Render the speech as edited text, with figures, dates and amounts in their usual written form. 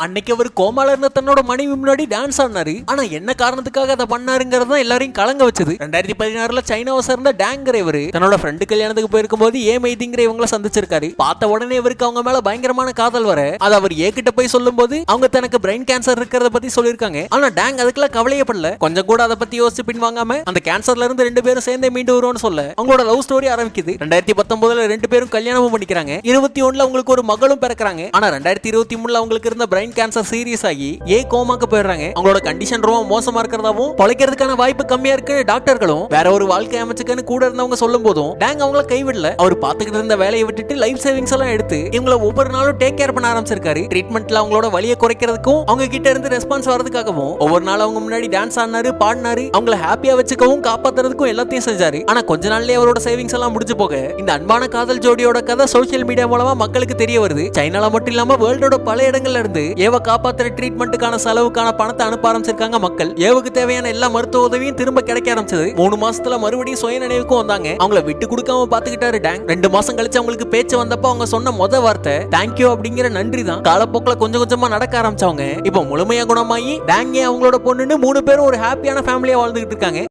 அன்னைக்கு அவர் கோமால இருந்த தன்னோட மனைவி முன்னாடி டான்ஸ் ஆடினாரு. ஆனா என்ன காரணத்துக்காக அதை பண்ணாருங்கிறது தான் எல்லாரையும் கலங்க வச்சது. 2016 சைனாவை சேர்ந்த டேங்கர் இவரு தன்னோட ஃப்ரெண்டு கல்யாணத்துக்கு போயிருக்கும் போது மைதிங்கிற இவங்களை சந்திச்சிருக்காரு. பார்த்த உடனே இவருக்கு அவங்க மேல பயங்கரமான காதல் வர அது அவர் கிட்ட போய் சொல்லும் போது அவங்க தனக்கு பிரெயின் கேன்சர் இருக்கிறத பத்தி சொல்லிருக்காங்க. ஆனா டேங் அதுக்குள்ள கவலையப்படல. கொஞ்சம் கூட அதை பத்தி யோசிச்சு பின் வாங்காம அந்த கேன்சர்ல இருந்து 2 பேரும் சேர்ந்தே மீண்டு வருவோம்னு சொல்ல அவங்களோட லவ் ஸ்டோரி ஆரம்பிக்குது. 2019 2 பேரும் கல்யாணமும் பண்ணிக்கிறாங்க. 21 அவங்களுக்கு ஒரு மகளும் பிறக்கிறாங்க. ஆனா 2023 அவங்களுக்கு இருந்த பிரெயின் கேன்சர் சீரியஸ் ஆகி கோமாக்கு போயிடுறாங்க. அவங்களோட கண்டிஷன் ரொம்ப மோசமா இருக்கிறதாவும் பொழைக்கிறதுக்கான வாய்ப்பு கம்மியா இருக்கு டாக்டர்களும் வேற ஒரு வாழ்க்கை அமைச்சுக்கன்னு கூட இருந்தவங்க சொல்லும் போதும் டேங் அவங்கள கைவிடல. அவர் பாத்துக்கிட்டு இருந்த வேலையை விட்டுட்டு லைஃப் சேவிங்ஸ் எல்லாம் எடுத்து இவங்களை ஒவ்வொரு நாளும் டேக் கேர் பண்ண ஆரம்பிச்சிருக்காரு. ட்ரீட்மெண்ட்ல அவங்களோட வலியை குறைக்கிறதுக்கும் அவங்க கிட்ட இருந்து ரெஸ்பான்ஸ் வரதுக்காகவும் ஒவ்வொரு நாள் அவங்க முன்னாடி டான்ஸ் ஆடினாரு, பாடினாரு. அவங்களை ஹாப்பியா வச்சுக்கவும் காப்பாத்துறதுக்கும் எல்லாத்தையும் செஞ்சாரு. ஆனா கொஞ்ச நாள்லயே அவரோட சேவிங்ஸ் எல்லாம் முடிஞ்சு போக இந்த அன்பான காதல் ஜோடியோட கதை சோசியல் மீடியா மூலமா மக்களுக்கு தெரிய வருது. சைனால மட்டும் இல்லாம வேர்ல்டோட பல இடங்கள்ல இருந்து காப்பாத்துற ட்ரீட்மெண்ட்டுக்கான செலவுக்கான பணத்தை அனுப்ப ஆரம்பிச்சிருக்காங்க மக்கள். ஏவுக்கு தேவையான எல்லா மருத்துவ உதவியும் திரும்ப கிடைக்க ஆரம்பிச்சது. 3 மாசத்துல மறுபடியும் சுய நினைவுக்கும் வந்தாங்க. அவங்கள விட்டு கொடுக்காம பாத்துக்கிட்டாரு டேங். 2 மாசம் கழிச்சு அவங்களுக்கு பேச்சு வந்தப்ப அவங்க சொன்ன முத வார்த்தை தேங்க்யூ அப்படிங்கிற நன்றி தான். காலப்போக்கில் கொஞ்சம் கொஞ்சமா நடக்க ஆரம்பிச்சவங்க இப்போ முழுமையா குணமாயி டேங்கே அவங்களோட பொண்ணுன்னு 3 பேரும் ஒரு ஹாப்பியான ஃபேமிலியா வாழ்ந்துகிட்டு இருக்காங்க.